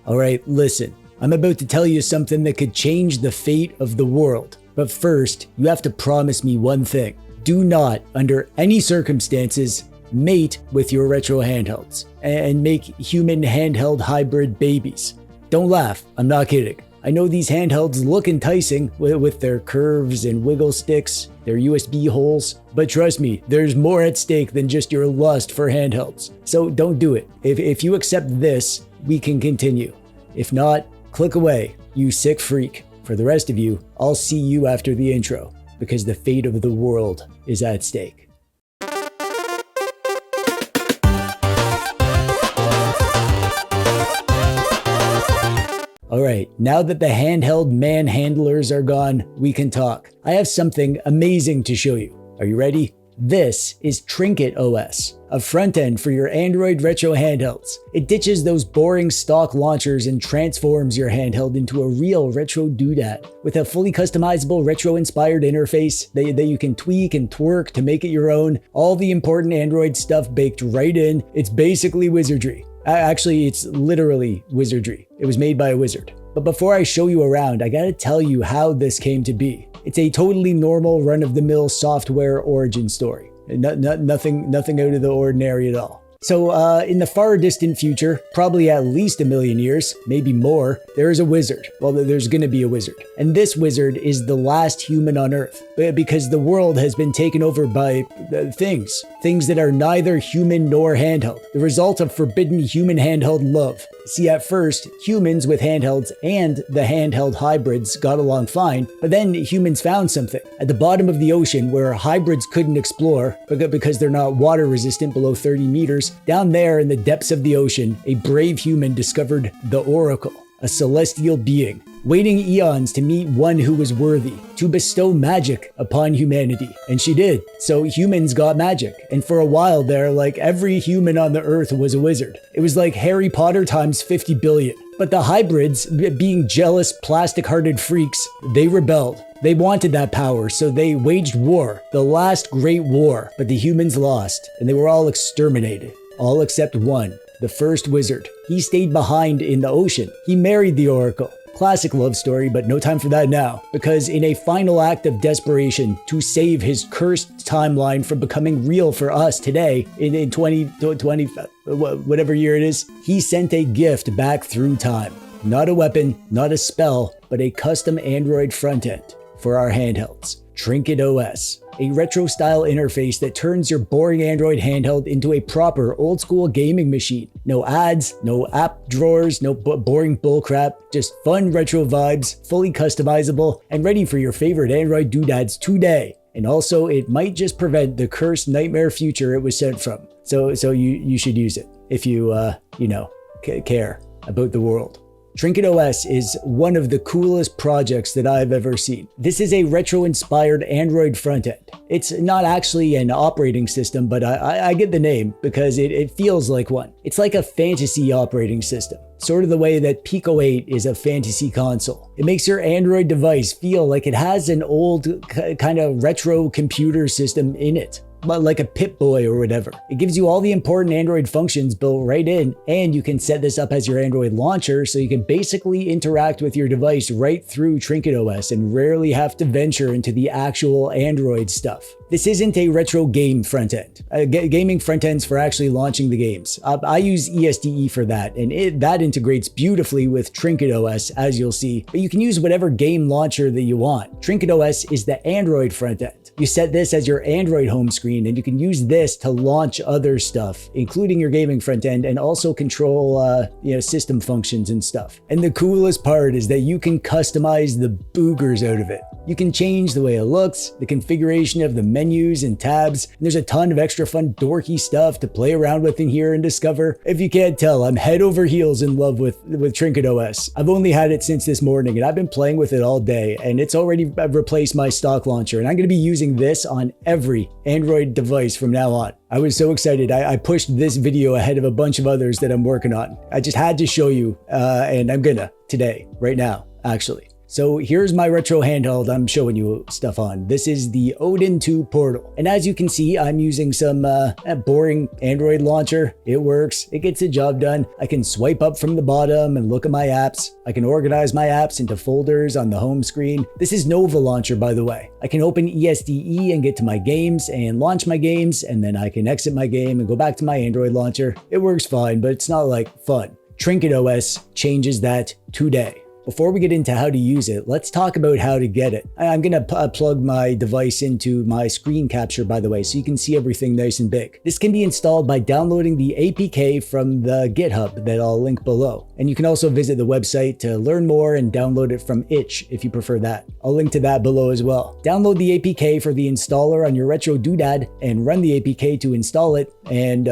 Alright, listen. I'm about to tell you something that could change the fate of the world. But first, you have to promise me one thing. Do not, under any circumstances, mate with your retro handhelds and make human handheld hybrid babies. Don't laugh, I'm not kidding. I know these handhelds look enticing with their curves and wiggle sticks, their USB holes, but trust me, there's more at stake than just your lust for handhelds. So don't do it. If you accept this, we can continue. If not, click away, you sick freak. For the rest of you, I'll see you after the intro, because the fate of the world is at stake. Alright, now that the handheld manhandlers are gone, we can talk. I have something amazing to show you. Are you ready? This is TrinketOS, a front end for your Android retro handhelds. It ditches those boring stock launchers and transforms your handheld into a real retro doodad with a fully customizable retro-inspired interface that you can tweak and twerk to make it your own. All the important Android stuff baked right in. It's basically wizardry. Actually, it's literally wizardry. It was made by a wizard. But before I show you around, I gotta tell you how this came to be. It's a totally normal run-of-the-mill software origin story. Nothing out of the ordinary at all. So in the far distant future, probably at least 1 million years, maybe more, there is a wizard. Well, there's gonna be a wizard. And this wizard is the last human on Earth, because the world has been taken over by things that are neither human nor handheld. The result of forbidden human handheld love. See, at first, humans with handhelds and the handheld hybrids got along fine, but then humans found something. At the bottom of the ocean, where hybrids couldn't explore, because they're not water resistant below 30 meters, down there in the depths of the ocean, a brave human discovered the Oracle, a celestial being, waiting eons to meet one who was worthy, to bestow magic upon humanity. And she did. So humans got magic. And for a while there, like every human on the earth was a wizard. It was like Harry Potter times 50 billion. But the hybrids, being jealous, plastic-hearted freaks, they rebelled. They wanted that power, so they waged war, the last great war. But the humans lost, and they were all exterminated. All except one, the first wizard. He stayed behind in the ocean. He married the Oracle. Classic love story, but no time for that now. Because in a final act of desperation to save his cursed timeline from becoming real for us today, in 2020, whatever year it is, he sent a gift back through time. Not a weapon, not a spell, but a custom Android front end for our handhelds. TrinketOS, a retro-style interface that turns your boring Android handheld into a proper old-school gaming machine. No ads, no app drawers, no boring bullcrap, just fun retro vibes, fully customizable, and ready for your favorite Android doodads today. And also, it might just prevent the cursed nightmare future it was sent from. So you should use it if you, care about the world. TrinketOS is one of the coolest projects that I've ever seen. This is a retro-inspired Android front end. It's not actually an operating system, but I get the name because it feels like one. It's like a fantasy operating system, sort of the way that Pico 8 is a fantasy console. It makes your Android device feel like it has an old kind of retro computer system in it. Like a Pip-Boy or whatever. It gives you all the important Android functions built right in, and you can set this up as your Android launcher so you can basically interact with your device right through TrinketOS and rarely have to venture into the actual Android stuff. This isn't a retro game front end. Gaming front ends for actually launching the games. I use ESDE for that, and that integrates beautifully with TrinketOS, as you'll see, but you can use whatever game launcher that you want. TrinketOS is the Android front end. You set this as your Android home screen, and you can use this to launch other stuff, including your gaming front end, and also control system functions and stuff. And the coolest part is that you can customize the boogers out of it. You can change the way it looks, the configuration of the menus and tabs, and there's a ton of extra fun dorky stuff to play around with in here and discover. If you can't tell, I'm head over heels in love with TrinketOS. I've only had it since this morning, and I've been playing with it all day, and it's already replaced my stock launcher, and I'm going to be using this on every Android device from now on. I was so excited. I pushed this video ahead of a bunch of others that I'm working on. I just had to show you, and I'm gonna today, right now, actually. So here's my retro handheld I'm showing you stuff on. This is the Odin 2 Portal. And as you can see, I'm using some boring Android launcher. It works. It gets the job done. I can swipe up from the bottom and look at my apps. I can organize my apps into folders on the home screen. This is Nova Launcher, by the way. I can open ESDE and get to my games and launch my games, and then I can exit my game and go back to my Android launcher. It works fine, but it's not like fun. TrinketOS changes that today. Before we get into how to use it, let's talk about how to get it. I'm gonna plug my device into my screen capture, by the way, so you can see everything nice and big. This can be installed by downloading the APK from the GitHub that I'll link below. And you can also visit the website to learn more and download it from itch if you prefer that. I'll link to that below as well. Download the APK for the installer on your retro doodad and run the APK to install it. And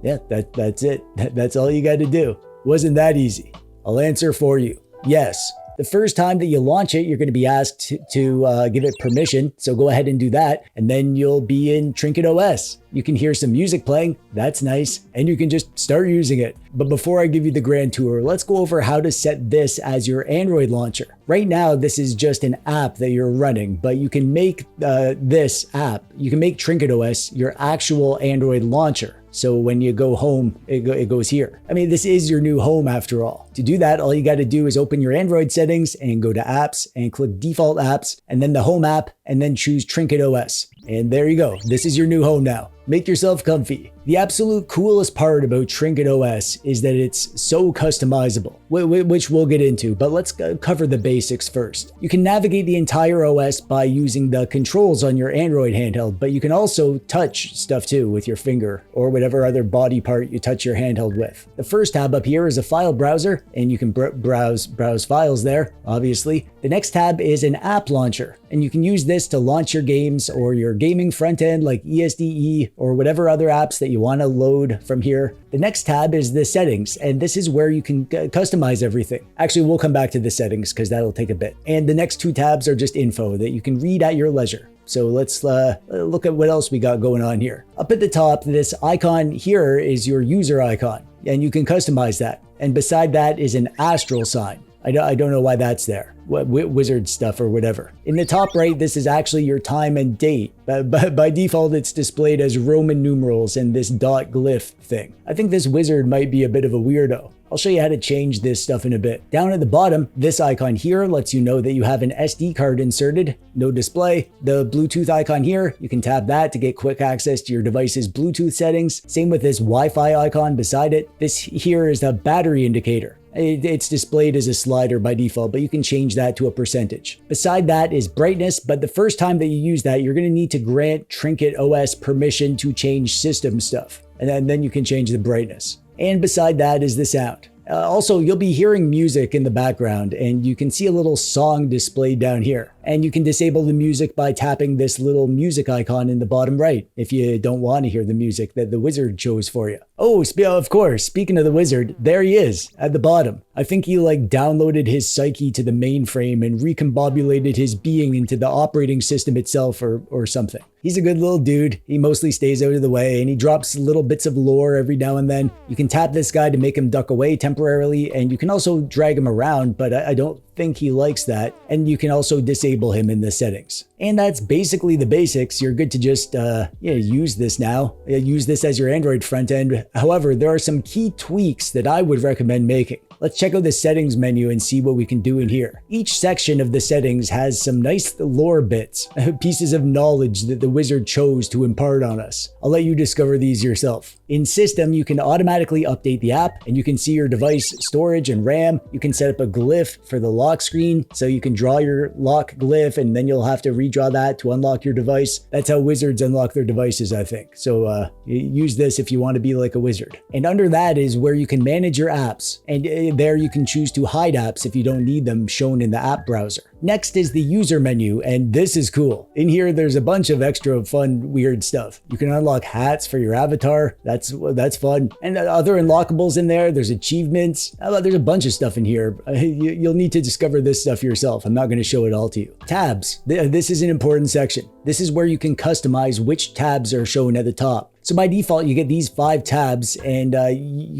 yeah, that's it. That's all you gotta do. Wasn't that easy? I'll answer for you. Yes. The first time that you launch it, you're going to be asked to give it permission. So go ahead and do that. And then you'll be in TrinketOS. You can hear some music playing. That's nice. And you can just start using it. But before I give you the grand tour, let's go over how to set this as your Android launcher. Right now, this is just an app that you're running, but you can make this app, you can make TrinketOS your actual Android launcher. So when you go home, it goes here. I mean, this is your new home after all. To do that, all you got to do is open your Android settings and go to apps and click default apps and then the home app and then choose TrinketOS. And there you go. This is your new home now. Make yourself comfy. The absolute coolest part about TrinketOS is that it's so customizable, which we'll get into, but let's cover the basics first. You can navigate the entire OS by using the controls on your Android handheld, but you can also touch stuff too with your finger or whatever other body part you touch your handheld with. The first tab up here is a file browser, and you can browse files there, obviously. The next tab is an app launcher, and you can use this to launch your games or your gaming front end like ESDE or whatever other apps that you want to load from here. The next tab is the settings, and this is where you can customize everything. Actually, we'll come back to the settings because that'll take a bit. And the next two tabs are just info that you can read at your leisure. So let's look at what else we got going on here. Up at the top, this icon here is your user icon, and you can customize that. And beside that is an astral sign. I don't know why that's there. Wizard stuff or whatever. In the top right, this is actually your time and date. By default, it's displayed as Roman numerals and this dot glyph thing. I think this wizard might be a bit of a weirdo. I'll show you how to change this stuff in a bit. Down at the bottom, this icon here lets you know that you have an SD card inserted, no display. The Bluetooth icon here, you can tap that to get quick access to your device's Bluetooth settings. Same with this Wi-Fi icon beside it. This here is the battery indicator. It's displayed as a slider by default, but you can change that to a percentage. Beside that is brightness, but the first time that you use that, you're going to need to grant TrinketOS permission to change system stuff. And then you can change the brightness. And beside that is the sound. Also, you'll be hearing music in the background, and you can see a little song displayed down here. And you can disable the music by tapping this little music icon in the bottom right if you don't want to hear the music that the wizard chose for you. Oh, of course, speaking of the wizard, there he is at the bottom. I think he downloaded his psyche to the mainframe and recombobulated his being into the operating system itself or something. He's a good little dude. He mostly stays out of the way, and he drops little bits of lore every now and then. You can tap this guy to make him duck away temporarily, and you can also drag him around, but I don't think he likes that. And you can also disable him in the settings. And that's basically the basics. You're good to just use this now. Use this as your Android front end. However, there are some key tweaks that I would recommend making. Let's check out the settings menu and see what we can do in here. Each section of the settings has some nice lore bits, pieces of knowledge that the wizard chose to impart on us. I'll let you discover these yourself. In system, you can automatically update the app, and you can see your device storage and RAM. You can set up a glyph for the lock screen, so you can draw your lock glyph and then you'll have to redraw that to unlock your device. That's how wizards unlock their devices, I think. So use this if you want to be like a wizard. And under that is where you can manage your apps, and there you can choose to hide apps if you don't need them shown in the app browser. Next is the user menu, and this is cool. In here, there's a bunch of extra fun, weird stuff. You can unlock hats for your avatar. That's fun. And other unlockables in there. There's achievements. There's a bunch of stuff in here. You'll need to discover this stuff yourself. I'm not going to show it all to you. Tabs. This is an important section. This is where you can customize which tabs are shown at the top. So by default, you get these 5 tabs, and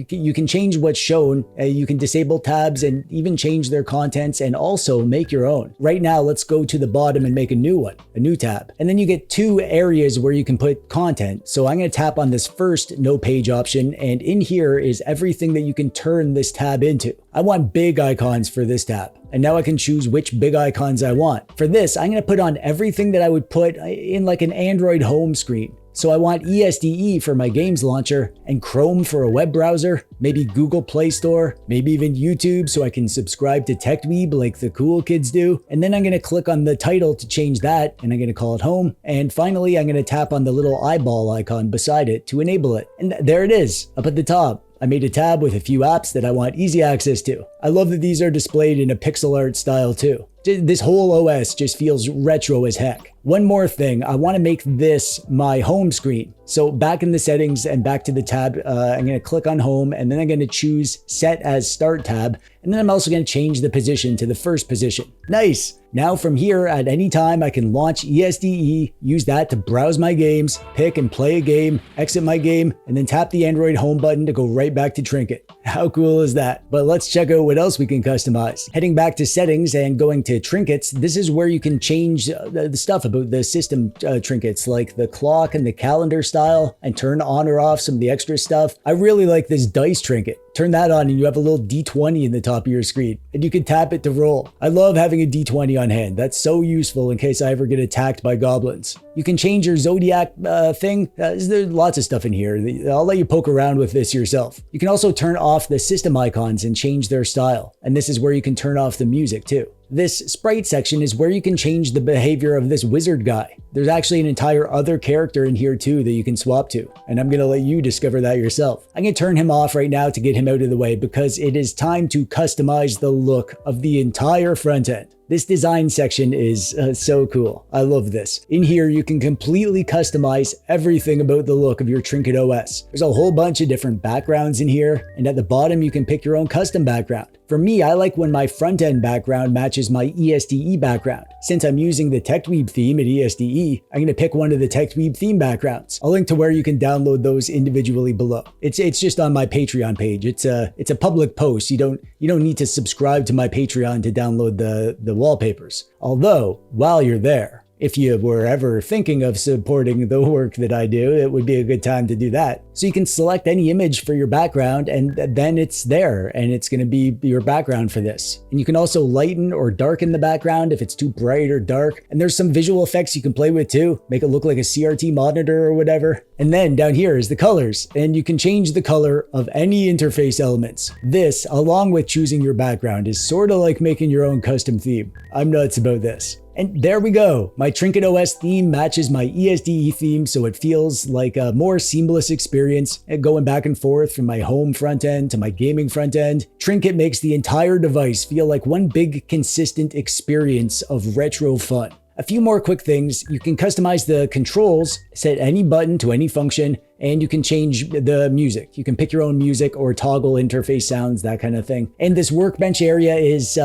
you can change what's shown. You can disable tabs and even change their contents and also make your own. Right now, let's go to the bottom and make a new one, a new tab. And then you get 2 areas where you can put content. So I'm going to tap on this first no page option, and in here is everything that you can turn this tab into. I want big icons for this tab. And now I can choose which big icons I want. For this, I'm going to put on everything that I would put in like an Android home screen. So I want ESDE for my games launcher, and Chrome for a web browser, maybe Google Play Store, maybe even YouTube so I can subscribe to TechDweeb like the cool kids do. And then I'm going to click on the title to change that, and I'm going to call it home. And finally, I'm going to tap on the little eyeball icon beside it to enable it. And there it is, up at the top. I made a tab with a few apps that I want easy access to. I love that these are displayed in a pixel art style too. This whole OS just feels retro as heck. One more thing, I want to make this my home screen. So back in the settings and back to the tab, I'm going to click on home, and then I'm going to choose set as start tab. And then I'm also going to change the position to the first position. Nice. Now from here, at any time, I can launch ESDE, use that to browse my games, pick and play a game, exit my game, and then tap the Android home button to go right back to Trinket. How cool is that? But let's check out what else we can customize. Heading back to settings and going to trinkets, this is where you can change the stuff about the system trinkets, like the clock and the calendar style, and turn on or off some of the extra stuff. I really like this dice trinket. Turn that on and you have a little D20 in the top of your screen, and you can tap it to roll. I love having a D20 on hand. That's so useful in case I ever get attacked by goblins. You can change your zodiac thing. There's lots of stuff in here. I'll let you poke around with this yourself. You can also turn off the system icons and change their style. And this is where you can turn off the music too. This sprite section is where you can change the behavior of this wizard guy. There's actually an entire other character in here too that you can swap to, and I'm gonna let you discover that yourself. I'm gonna turn him off right now to get him out of the way because it is time to customize the look of the entire front end. This design section is so cool. I love this. In here, you can completely customize everything about the look of your TrinketOS. There's a whole bunch of different backgrounds in here, and at the bottom, you can pick your own custom background. For me, I like when my front-end background matches my ESDE background. Since I'm using the TechDweeb theme at ESDE, I'm going to pick one of the TechDweeb theme backgrounds. I'll link to where you can download those individually below. It's just on my Patreon page. It's a public post. You don't need to subscribe to my Patreon to download the wallpapers. Although, while you're there, if you were ever thinking of supporting the work that I do, it would be a good time to do that. So you can select any image for your background, and then it's there, and it's going to be your background for this. And you can also lighten or darken the background if it's too bright or dark. And there's some visual effects you can play with too. Make it look like a CRT monitor or whatever. And then down here is the colors, and you can change the color of any interface elements. This, along with choosing your background, is sort of like making your own custom theme. I'm nuts about this. And there we go. My TrinketOS theme matches my ESDE theme, so it feels like a more seamless experience going back and forth from my home front end to my gaming front end. Trinket makes the entire device feel like one big consistent experience of retro fun. A few more quick things. You can customize the controls, set any button to any function, and you can change the music. You can pick your own music or toggle interface sounds, that kind of thing. And this workbench area is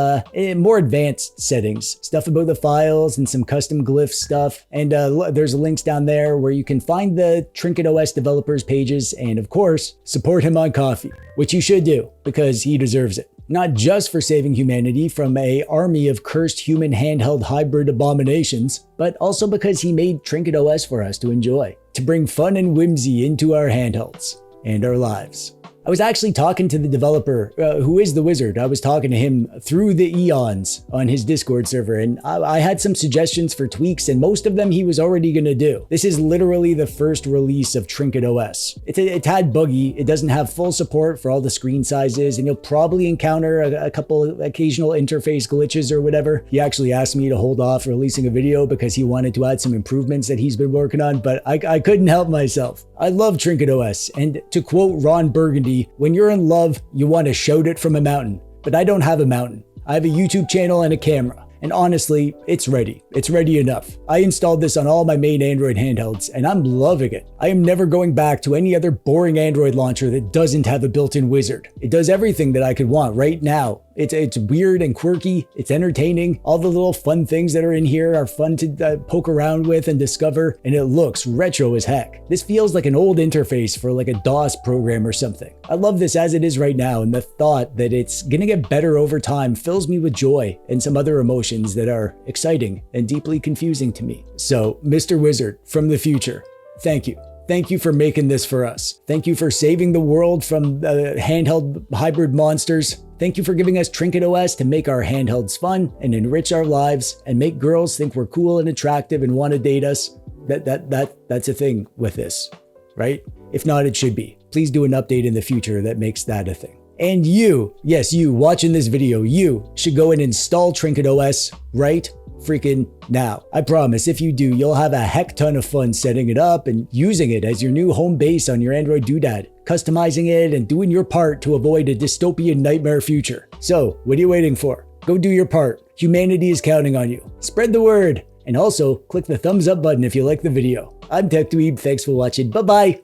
more advanced settings, stuff about the files and some custom glyph stuff. And there's links down there where you can find the TrinketOS developers pages, and of course, support him on Ko-fi, which you should do because he deserves it. Not just for saving humanity from an army of cursed human handheld hybrid abominations, but also because he made TrinketOS for us to enjoy, to bring fun and whimsy into our handhelds and our lives. I was actually talking to the developer, who is the wizard. I was talking to him through the eons on his Discord server, and I had some suggestions for tweaks, and most of them he was already going to do. This is literally the first release of TrinketOS. It's a tad buggy. It doesn't have full support for all the screen sizes, and you'll probably encounter a couple of occasional interface glitches or whatever. He actually asked me to hold off releasing a video because he wanted to add some improvements that he's been working on, but I couldn't help myself. I love TrinketOS, and to quote Ron Burgundy, when you're in love, you want to shout it from a mountain. But I don't have a mountain. I have a YouTube channel and a camera. And honestly, it's ready. It's ready enough. I installed this on all my main Android handhelds, and I'm loving it. I am never going back to any other boring Android launcher that doesn't have a built-in wizard. It does everything that I could want right now It's weird and quirky. It's entertaining. All the little fun things that are in here are fun to poke around with and discover, and it looks retro as heck. This feels like an old interface for like a DOS program or something. I love this as it is right now, and the thought that it's gonna get better over time fills me with joy and some other emotions that are exciting and deeply confusing to me. So, Mr. Wizard from the future, thank you. Thank you for making this for us. Thank you for saving the world from handheld hybrid monsters. Thank you for giving us TrinketOS to make our handhelds fun and enrich our lives and make girls think we're cool and attractive and want to date us. That's a thing with this, right? If not, it should be. Please do an update in the future that makes that a thing. And you, yes, you watching this video, you should go and install TrinketOS right freaking now. I promise if you do, you'll have a heck ton of fun setting it up and using it as your new home base on your Android doodad, customizing it and doing your part to avoid a dystopian nightmare future. So what are you waiting for? Go do your part. Humanity is counting on you. Spread the word. And also click the thumbs up button if you like the video. I'm TechDweeb. Thanks for watching. Bye-bye.